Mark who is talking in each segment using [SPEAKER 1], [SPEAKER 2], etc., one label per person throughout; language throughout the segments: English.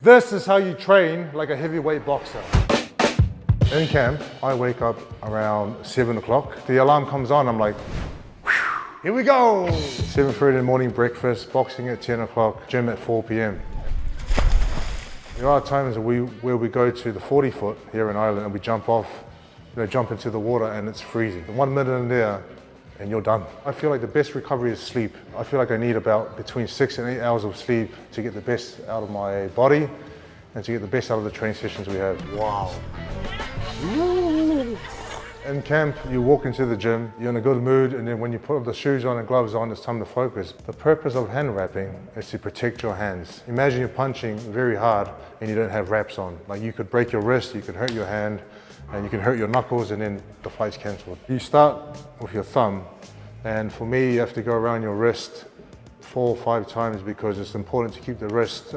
[SPEAKER 1] This is how you train like a heavyweight boxer. In camp, I wake up around 7 o'clock. The alarm comes on, I'm like, here we go. 7:30 in the morning, breakfast, boxing at 10 o'clock, gym at 4 p.m. There are times where we go to the 40 foot here in Ireland and we jump off, jump into the water and it's freezing. 1 minute in there and you're done. I feel like the best recovery is sleep. I feel like I need about between 6 and 8 hours of sleep to get the best out of my body and to get the best out of the training sessions we have. Wow. In camp, you walk into the gym, you're in a good mood, and then when you put the shoes on and gloves on, it's time to focus. The purpose of hand wrapping is to protect your hands. Imagine you're punching very hard and you don't have wraps on. Like you could break your wrist, you could hurt your hand, and you can hurt your knuckles, and then the fight's cancelled. You start with your thumb, and for me, you have to go around your wrist 4 or 5 times because it's important to keep the wrist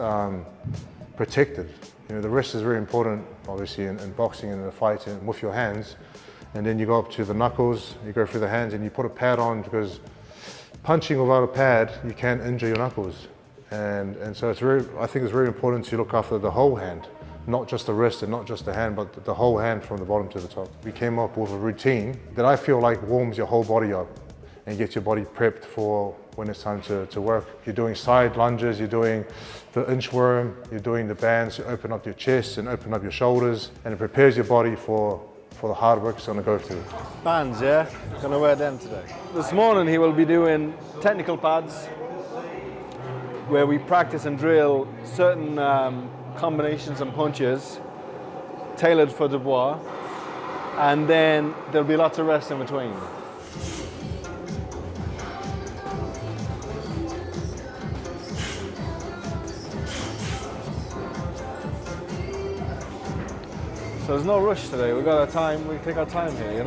[SPEAKER 1] protected. The wrist is very important, obviously, in boxing and in a fight and with your hands. And then you go up to the knuckles, you go through the hands, and you put a pad on because punching without a pad, you can injure your knuckles. And so I think it's very important to look after the whole hand, not just the wrist and not just the hand, but the whole hand from the bottom to the top. We came up with a routine that I feel like warms your whole body up and gets your body prepped for when it's time to work. You're doing side lunges, you're doing the inchworm, you're doing the bands to open up your chest and open up your shoulders, and it prepares your body for the hard work it's going to go through.
[SPEAKER 2] Bands, yeah? Gonna wear them today. This morning he will be doing technical pads where we practice and drill certain combinations and punches tailored for Dubois, and then there'll be lots of rest in between. So there's no rush today. We've got our time, we take our time here,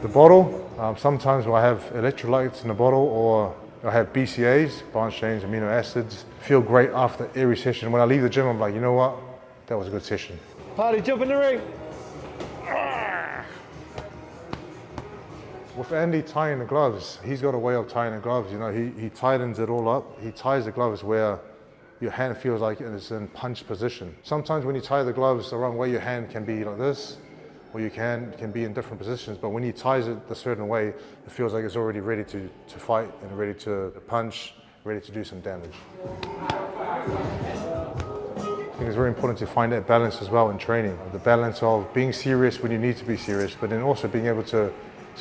[SPEAKER 1] The bottle, sometimes I have electrolytes in the bottle, or I have BCAAs, branched chains amino acids. Feel great after every session. When I leave the gym, I'm like, you know what? That was a good session.
[SPEAKER 2] Paddy, jump in the ring.
[SPEAKER 1] With Andy tying the gloves, he's got a way of tying the gloves. He tightens it all up. He ties the gloves where your hand feels like it's in punch position. Sometimes when you tie the gloves the wrong way, your hand can be like this, or you can be in different positions. But when he ties it a certain way, it feels like it's already ready to fight and ready to punch, ready to do some damage. I think it's very important to find that balance as well in training. The balance of being serious when you need to be serious, but then also being able to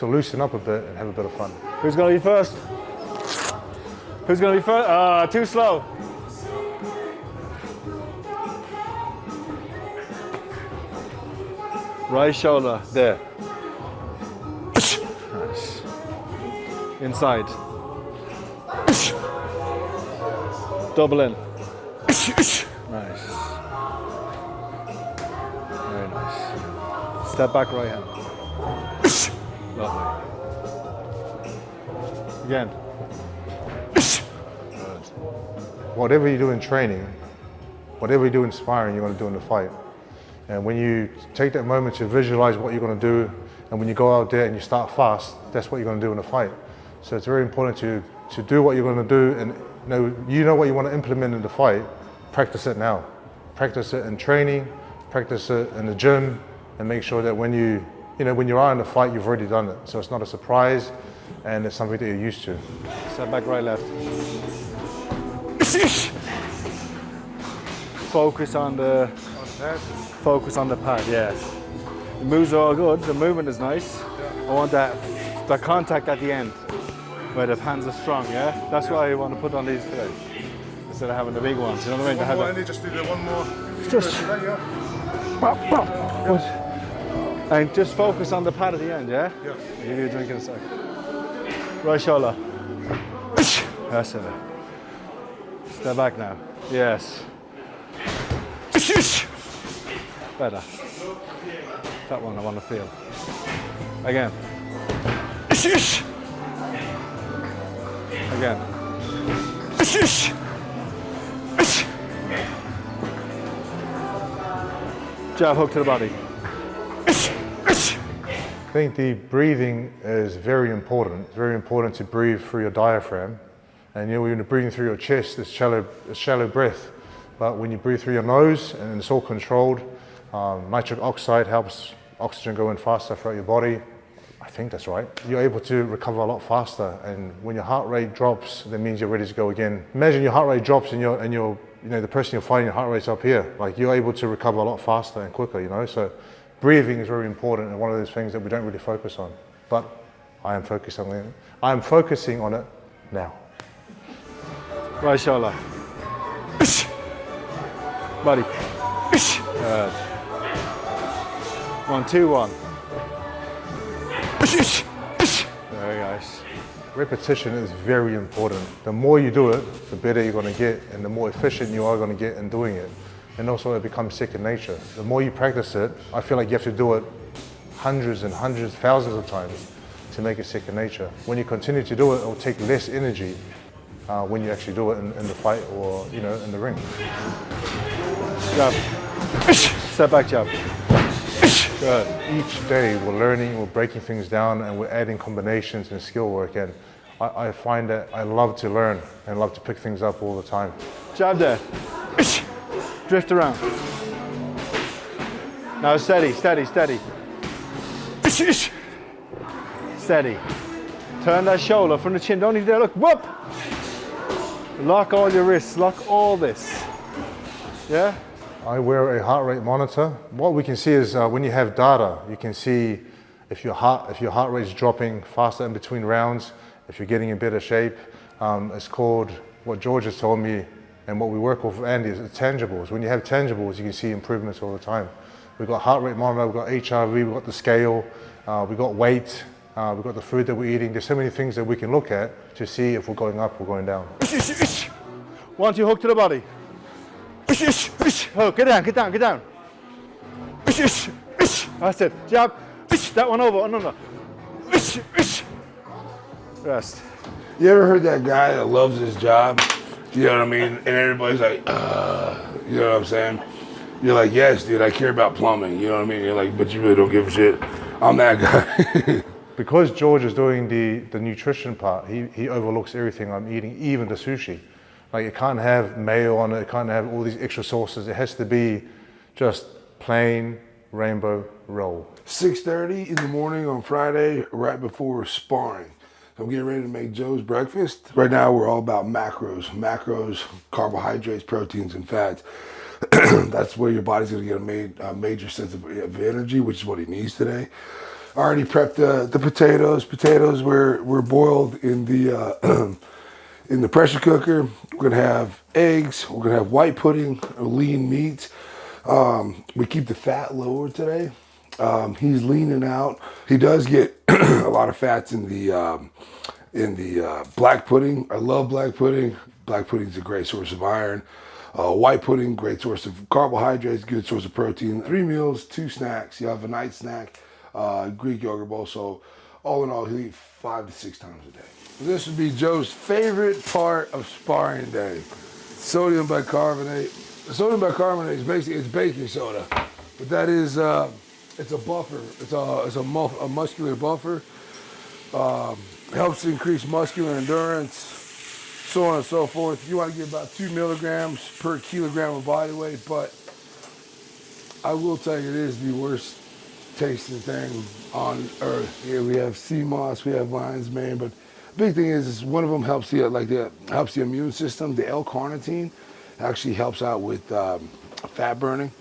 [SPEAKER 1] loosen up a bit and have a bit of fun.
[SPEAKER 2] Who's going to be first? Who's going to be first? Too slow. Right shoulder, there. Nice. Inside. Double in. Nice. Very nice. Step back, right hand. Lovely. Again. Good.
[SPEAKER 1] Whatever you do in training, whatever you do in sparring, you're going to do in the fight. And when you take that moment to visualize what you're going to do, and when you go out there and you start fast, that's what you're going to do in a fight. So it's very important to do what you're going to do, and you know what you want to implement in the fight. Practice it now. Practice it in training, practice it in the gym, and make sure that when you are in the fight, you've already done it. So it's not a surprise, and it's something that you're used to.
[SPEAKER 2] Step back, right, left. Focus on the pad, yeah. The moves are all good, the movement is nice. Yeah. I want that contact at the end, where the hands are strong, yeah? That's why I want to put on these today, instead of having the big ones, you know what I mean?
[SPEAKER 1] One more, Andy, just do the one more.
[SPEAKER 2] Just, and just focus on the pad at the end, yeah?
[SPEAKER 1] Yeah.
[SPEAKER 2] I'll give you a drink in a sec. Right shoulder. That's it. Step back now. Yes. Better. That one I want to feel. Again. Again. Jab hook to the body.
[SPEAKER 1] I think the breathing is very important. It's very important to breathe through your diaphragm. And when you're breathing through your chest, it's shallow breath. But when you breathe through your nose and it's all controlled, nitric oxide helps oxygen go in faster throughout your body. I think that's right. You're able to recover a lot faster, and when your heart rate drops, that means you're ready to go again. Imagine your heart rate drops and you're the person you're fighting, your heart rate's up here. Like, you're able to recover a lot faster and quicker, you know? So breathing is very important and one of those things that we don't really focus on. But I am focusing on it. I am focusing on it now.
[SPEAKER 2] Right shoulder. Buddy. Good. 1, 2, 1. Very nice.
[SPEAKER 1] Repetition is very important. The more you do it, the better you're going to get, and the more efficient you are going to get in doing it. And also, it becomes second nature. The more you practice it, I feel like you have to do it hundreds and hundreds, thousands of times to make it second nature. When you continue to do it, it will take less energy when you actually do it in the fight or in the ring.
[SPEAKER 2] Jab. Step back jab. Good.
[SPEAKER 1] Each day we're learning, we're breaking things down, and we're adding combinations and skill work. And I find that I love to learn and love to pick things up all the time.
[SPEAKER 2] Jab there. Drift around. Now steady, steady, steady. Steady. Turn that shoulder from the chin. Don't even dare look. Whoop! Lock all your wrists. Lock all this. Yeah?
[SPEAKER 1] I wear a heart rate monitor. What we can see is when you have data, you can see if your heart rate is dropping faster in between rounds, if you're getting in better shape. It's called, what George has told me, and what we work with Andy, is tangibles. When you have tangibles, you can see improvements all the time. We've got heart rate monitor, we've got HRV, we've got the scale, we've got weight, we've got the food that we're eating. There's so many things that we can look at to see if we're going up or going down.
[SPEAKER 2] 1, 2, hook to the body. Oh, get down, get down, get down. That's it. Jab. That one over. Another. Rest.
[SPEAKER 3] You ever heard that guy that loves his job? You know what I mean? And everybody's like, you know what I'm saying? You're like, yes, dude, I care about plumbing. You know what I mean? You're like, but you really don't give a shit. I'm that guy.
[SPEAKER 1] Because George is doing the nutrition part, he overlooks everything I'm eating, even the sushi. Like, it can't have mayo on it, it can't have all these extra sauces. It has to be just plain rainbow roll.
[SPEAKER 3] 6:30 in the morning on Friday, right before sparring. So I'm getting ready to make Joe's breakfast. Right now we're all about macros. Macros, carbohydrates, proteins, and fats. That's where your body's gonna get a major sense of energy, which is what he needs today. I already prepped the potatoes. Potatoes were boiled in the pressure cooker. We're gonna have eggs. We're gonna have white pudding, lean meat. We keep the fat lower today. He's leaning out. He does get a lot of fats in the black pudding. I love black pudding. Black pudding is a great source of iron. White pudding, great source of carbohydrates, good source of protein. 3 meals, 2 snacks. You have a night snack, Greek yogurt bowl. So all in all, he'll eat 5 to 6 times a day. This would be Joe's favorite part of sparring day. Sodium bicarbonate. Sodium bicarbonate is basically, it's baking soda, but that is, it's a buffer. It's a muscular buffer. Helps increase muscular endurance, so on and so forth. You want to get about 2 milligrams per kilogram of body weight, but I will tell you, it is the worst tasting thing on earth. Here we have sea moss, we have lion's mane, but big thing is one of them helps helps the immune system. The L-carnitine actually helps out with fat burning.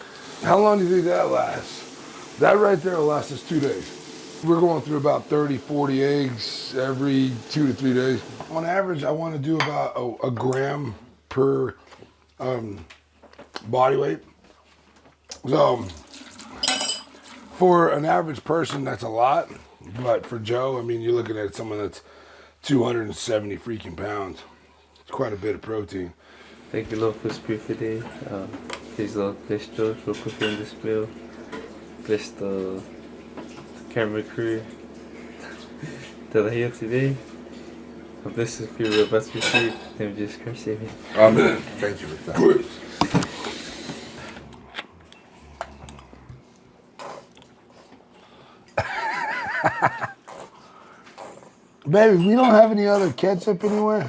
[SPEAKER 3] How long do you think that lasts? That right there will last us 2 days. We're going through about 30, 40 eggs every 2 to 3 days. On average, I want to do about a gram per body weight. So for an average person, that's a lot. But for Joe, I mean, you're looking at someone that's 270 freaking pounds. It's quite a bit of protein.
[SPEAKER 4] Thank you, Lord, for Spirit today. Please, Lord, bless George for preparing this meal. Bless the camera crew that are here today. Bless the few of us we see. Name Jesus Christ, amen.
[SPEAKER 3] Amen. Thank you for that. Baby, we don't have any other ketchup anywhere.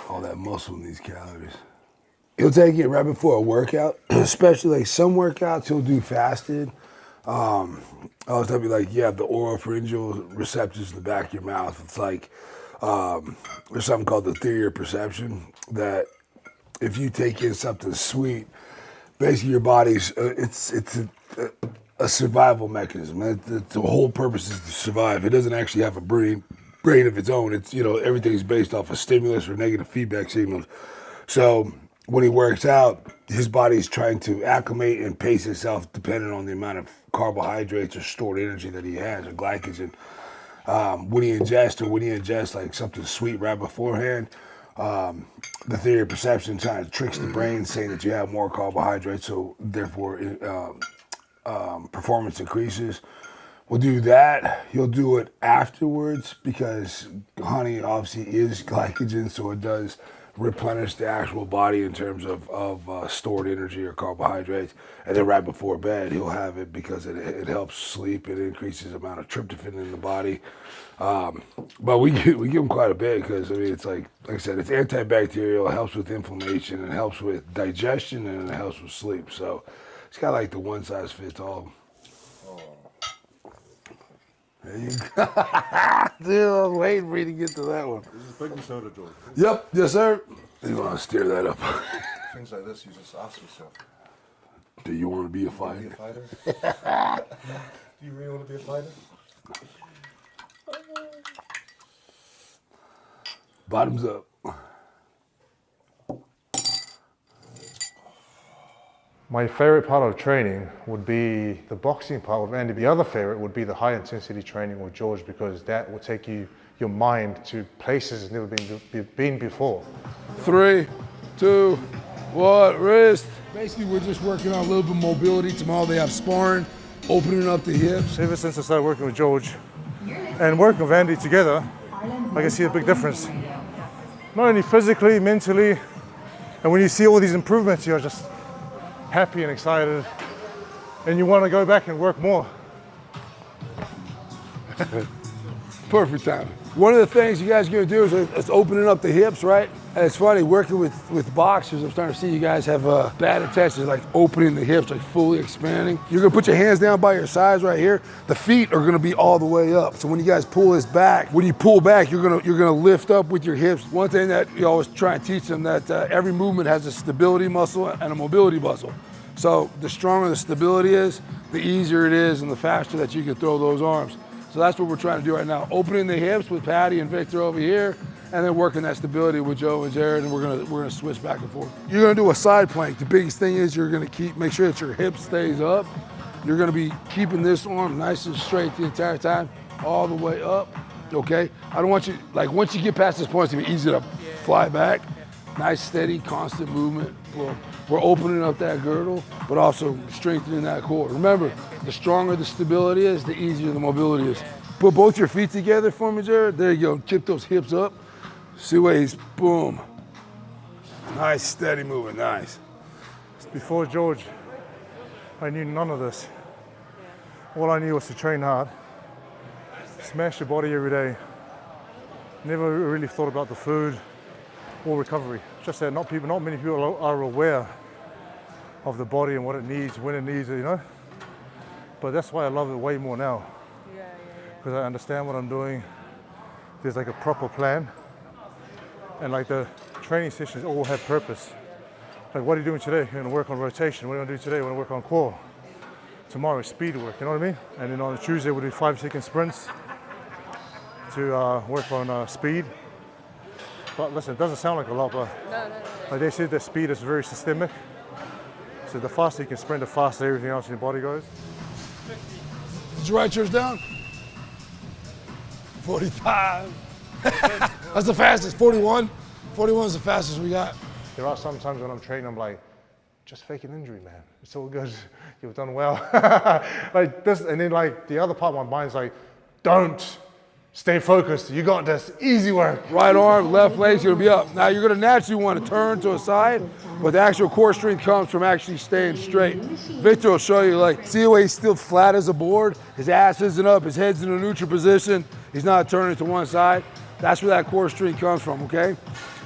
[SPEAKER 3] All that muscle in these calories. He'll take it right before a workout, especially like some workouts he'll do fasted. I'll tell you, like, you have the oropharyngeal receptors in the back of your mouth. It's like there's something called the theory of perception that if you take in something sweet, basically your body's it's a survival mechanism. The whole purpose is to survive. It doesn't actually have a brain of its own. It's, you know, everything's based off of stimulus or negative feedback signals. So when he works out, his body's trying to acclimate and pace itself depending on the amount of carbohydrates or stored energy that he has, or glycogen. When he ingests like something sweet right beforehand, the theory of perception kind of tricks the brain, saying that you have more carbohydrates, so therefore performance increases. We'll do that. He'll do it afterwards because honey obviously is glycogen, so it does replenish the actual body in terms of stored energy or carbohydrates. And then right before bed, he'll have it because it helps sleep. It increases the amount of tryptophan in the body. But we give him quite a bit because, I mean, it's like I said, it's antibacterial, it helps with inflammation, it helps with digestion, and it helps with sleep. So it's kind of like the one size fits all. There you go. Dude, I was waiting for you to get to that one.
[SPEAKER 1] This is baking soda, George.
[SPEAKER 3] Yep, yes, sir. You want to steer that up.
[SPEAKER 1] Things like this, you just ask yourself,
[SPEAKER 3] Do you want to be a
[SPEAKER 1] do
[SPEAKER 3] fighter?
[SPEAKER 1] you want to be a fighter? Do you really want to be a fighter?
[SPEAKER 3] Bottoms up.
[SPEAKER 1] My favorite part of training would be the boxing part with Andy. The other favorite would be the high intensity training with George, because that will take your mind to places it's never been before.
[SPEAKER 3] 3, 2, 1, wrist. Basically, we're just working on a little bit of mobility. Tomorrow they have sparring, opening up the hips.
[SPEAKER 1] Ever since I started working with George and working with Andy together, I can see a big difference. Not only physically, mentally, and when you see all these improvements, you're just happy and excited, and you want to go back and work more.
[SPEAKER 3] Perfect time. One of the things you guys are gonna do is opening up the hips, right? And it's funny, working with boxers, I'm starting to see you guys have bad intentions, like opening the hips, like fully expanding. You're gonna put your hands down by your sides right here. The feet are gonna be all the way up. So when you guys pull this back, when you pull back, you're gonna lift up with your hips. One thing that you always try and teach them, that every movement has a stability muscle and a mobility muscle. So the stronger the stability is, the easier it is and the faster that you can throw those arms. So that's what we're trying to do right now. Opening the hips with Patty and Victor over here, and then working that stability with Joe and Jared, and we're gonna switch back and forth. You're gonna do a side plank. The biggest thing is you're gonna make sure that your hip stays up. You're gonna be keeping this arm nice and straight the entire time, all the way up, okay? I don't want you, like once you get past this point, it's gonna be easy to fly back. Nice, steady, constant movement. We're opening up that girdle, but also strengthening that core. Remember, the stronger the stability is, the easier the mobility is. Put both your feet together for me, Jared. There you go. Tip those hips up. See ways, boom. Nice, steady movement, nice.
[SPEAKER 1] Before George, I knew none of this. All I knew was to train hard, smash your body every day. Never really thought about the food or recovery. Just that not many people are aware of the body and what it needs, when it needs it, you know? But that's why I love it way more now. Because I understand what I'm doing. There's like a proper plan. And like the training sessions all have purpose. Like, what are you doing today? You're gonna work on rotation. What are you gonna do today? We're gonna work on core. Tomorrow is speed work, you know what I mean? And then on Tuesday we'll do 5-second sprints to work on speed. But listen, it doesn't sound like a lot, but like they said, that speed is very systemic. So the faster you can sprint, the faster everything else in your body goes.
[SPEAKER 3] Did you write yours down? 45. That's the fastest. 41. 41 is the fastest we got.
[SPEAKER 1] There are some times when I'm training, I'm like, just fake an injury, man. It's all good. You've done well. Like this, and then like the other part of my mind's like, don't. Stay focused. You got this. Easy work.
[SPEAKER 3] Right arm, left leg's gonna be up. Now you're gonna naturally want to turn to a side, but the actual core strength comes from actually staying straight. Victor will show you, like, see the way he's still flat as a board? His ass isn't up, his head's in a neutral position. He's not turning to one side. That's where that core strength comes from, okay?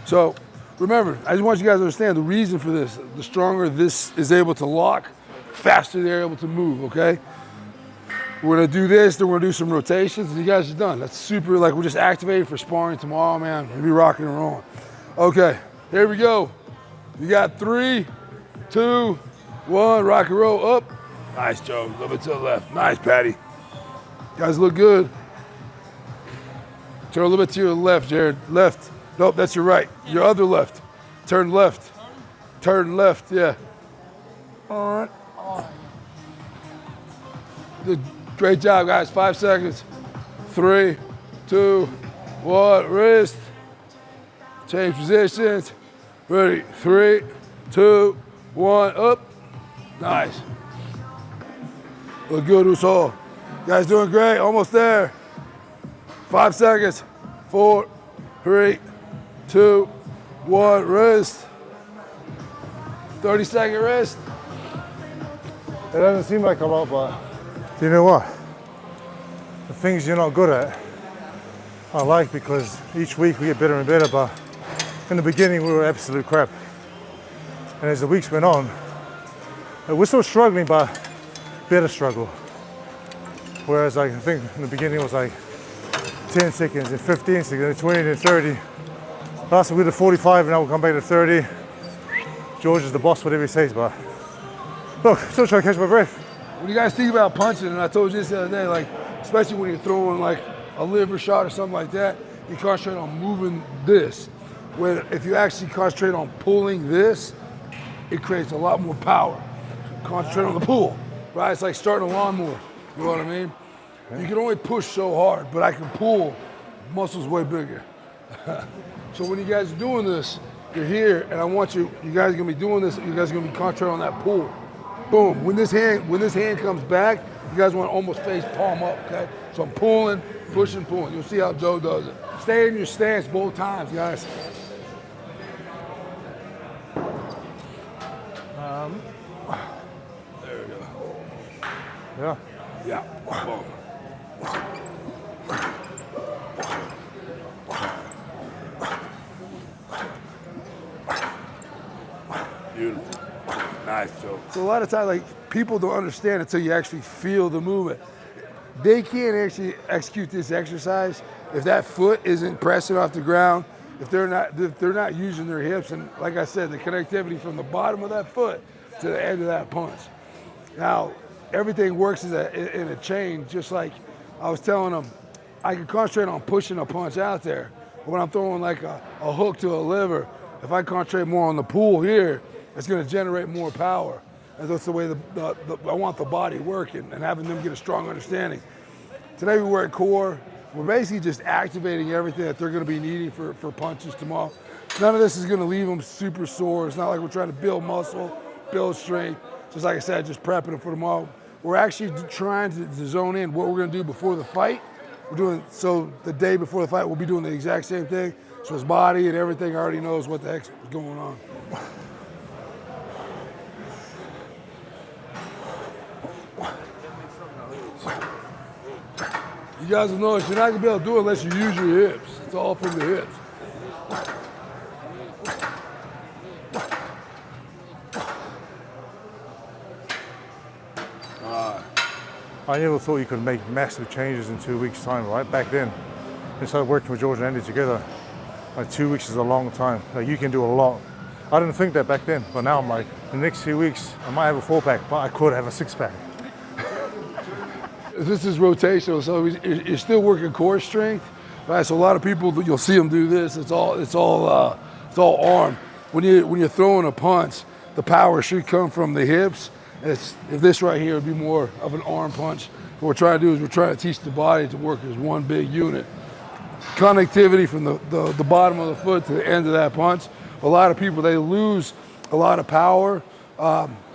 [SPEAKER 3] So remember, I just want you guys to understand the reason for this. The stronger this is able to lock, faster they're able to move, okay? We're gonna do this, then we're gonna do some rotations, and you guys are done. That's super, like we're just activated for sparring tomorrow, man. We'll be rocking and rolling. Okay, here we go. You got 3, 2, 1, rock and roll, up. Nice, Joe, a little bit to the left. Nice, Patty. Guys look good. Turn a little bit to your left, Jared. Left. Nope, that's your right. Your other left. Turn left. Turn left, yeah. All right. Good. Great job, guys. 5 seconds. 3, 2, 1, wrist. Change positions. Ready. 3, 2, 1, up. Nice. Look good, Usol. Guys doing great. Almost there. 5 seconds. 4, 3, 2, 1, wrist. 30-second wrist.
[SPEAKER 1] It doesn't seem like a lot, but do you know what? The things you're not good at, I like, because each week we get better and better, but in the beginning we were absolute crap. And as the weeks went on, we're still struggling, but better struggle. Whereas like, I think in the beginning it was like 10 seconds and 15 seconds and 20 and 30. Last week we did 45 and now we'll come back to 30. George is the boss, whatever he says, but look, still trying to catch my breath.
[SPEAKER 3] What do you guys think about punching? And I told you this the other day, like, especially when you're throwing like a liver shot or something like that, you concentrate on moving this. When if you actually concentrate on pulling this, it creates a lot more power. Concentrate on the pull, right? It's like starting a lawnmower, you know what I mean? You can only push so hard, but I can pull muscles way bigger. So when you guys are doing this, you're here, and I want you guys are gonna be doing this, you guys are gonna be concentrating on that pull. Boom, when this hand comes back, you guys want to almost face palm up, okay? So I'm pulling, pushing, pulling. You'll see how Joe does it. Stay in your stance both times, guys. There we go.
[SPEAKER 1] Yeah.
[SPEAKER 3] Yeah, boom. Beautiful. Nice, Joe. So a lot of times, like, people don't understand until you actually feel the movement. They can't actually execute this exercise if that foot isn't pressing off the ground, if they're not using their hips, and like I said, the connectivity from the bottom of that foot to the end of that punch. Now, everything works in a chain, just like I was telling them, I can concentrate on pushing a punch out there. But when I'm throwing like a hook to a liver, if I concentrate more on the pull here, it's going to generate more power. And that's the way I want the body working and having them get a strong understanding. Today we work core. We're basically just activating everything that they're going to be needing for punches tomorrow. None of this is going to leave them super sore. It's not like we're trying to build muscle, build strength. Just like I said, just prepping them for tomorrow. We're actually trying to zone in what we're going to do before the fight. So the day before the fight, we'll be doing the exact same thing. So his body and everything already knows what the heck's going on. You guys will notice you're not gonna be able to do it unless you use your hips. It's all from the hips.
[SPEAKER 1] I never thought you could make massive changes in 2 weeks' time, right? Back then, I started working with George and Andy together. Like 2 weeks is a long time. Like, you can do a lot. I didn't think that back then, but now I'm like, the next 2 weeks, I might have a 4-pack, but I could have a 6-pack.
[SPEAKER 3] This is rotational, so you're still working core strength, right? So a lot of people, you'll see them do this. It's all arm. When you're throwing a punch, the power should come from the hips. If this right here would be more of an arm punch. What we're trying to do is we're trying to teach the body to work as one big unit. Connectivity from the bottom of the foot to the end of that punch. A lot of people, they lose a lot of power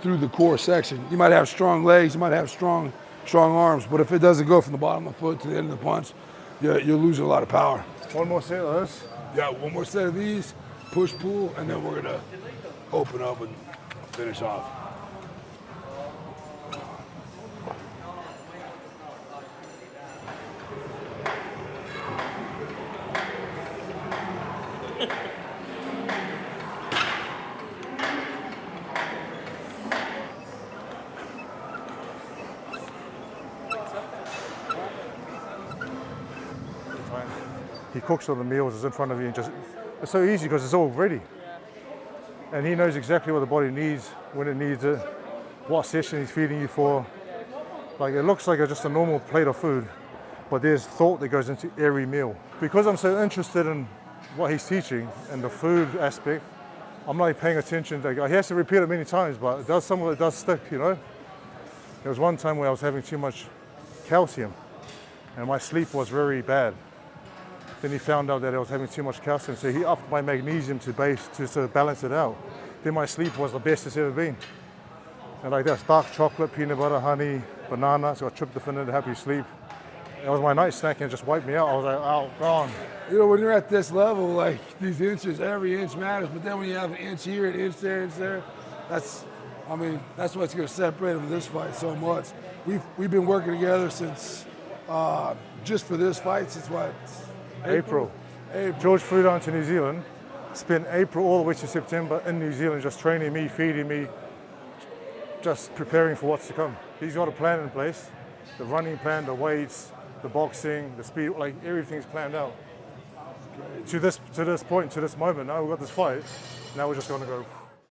[SPEAKER 3] through the core section. You might have strong legs, you might have strong arms, but if it doesn't go from the bottom of the foot to the end of the punch, you're losing a lot of power.
[SPEAKER 1] One more set of this.
[SPEAKER 3] Yeah, one more set of these, push, pull, and then we're gonna open up and finish off.
[SPEAKER 1] He cooks all the meals, it's in front of you, and just it's so easy because it's all ready. And he knows exactly what the body needs, when it needs it, what session he's feeding you for. Like, it looks like just a normal plate of food, but there's thought that goes into every meal. Because I'm so interested in what he's teaching and the food aspect, I'm not paying attention. He has to repeat it many times, but some of it does stick, you know. There was one time where I was having too much calcium and my sleep was very bad. Then he found out that I was having too much calcium, so he upped my magnesium to sort of balance it out. Then my sleep was the best it's ever been. And like that's dark chocolate, peanut butter, honey, banana, it's got tryptophan in it to help you sleep. It was my night snack and it just wiped me out. I was like, oh, gone.
[SPEAKER 3] You know, when you're at this level, like these inches, every inch matters. But then when you have an inch here, an inch there, that's what's going to separate them in this fight so much. We've been working together since just for this fight since what?
[SPEAKER 1] April. George flew down to New Zealand, spent April all the way to September in New Zealand, just training me, feeding me, just preparing for what's to come. He's got a plan in place, the running plan, the weights, the boxing, the speed, like everything's planned out. To this point, to this moment, now we've got this fight, now we're just going to go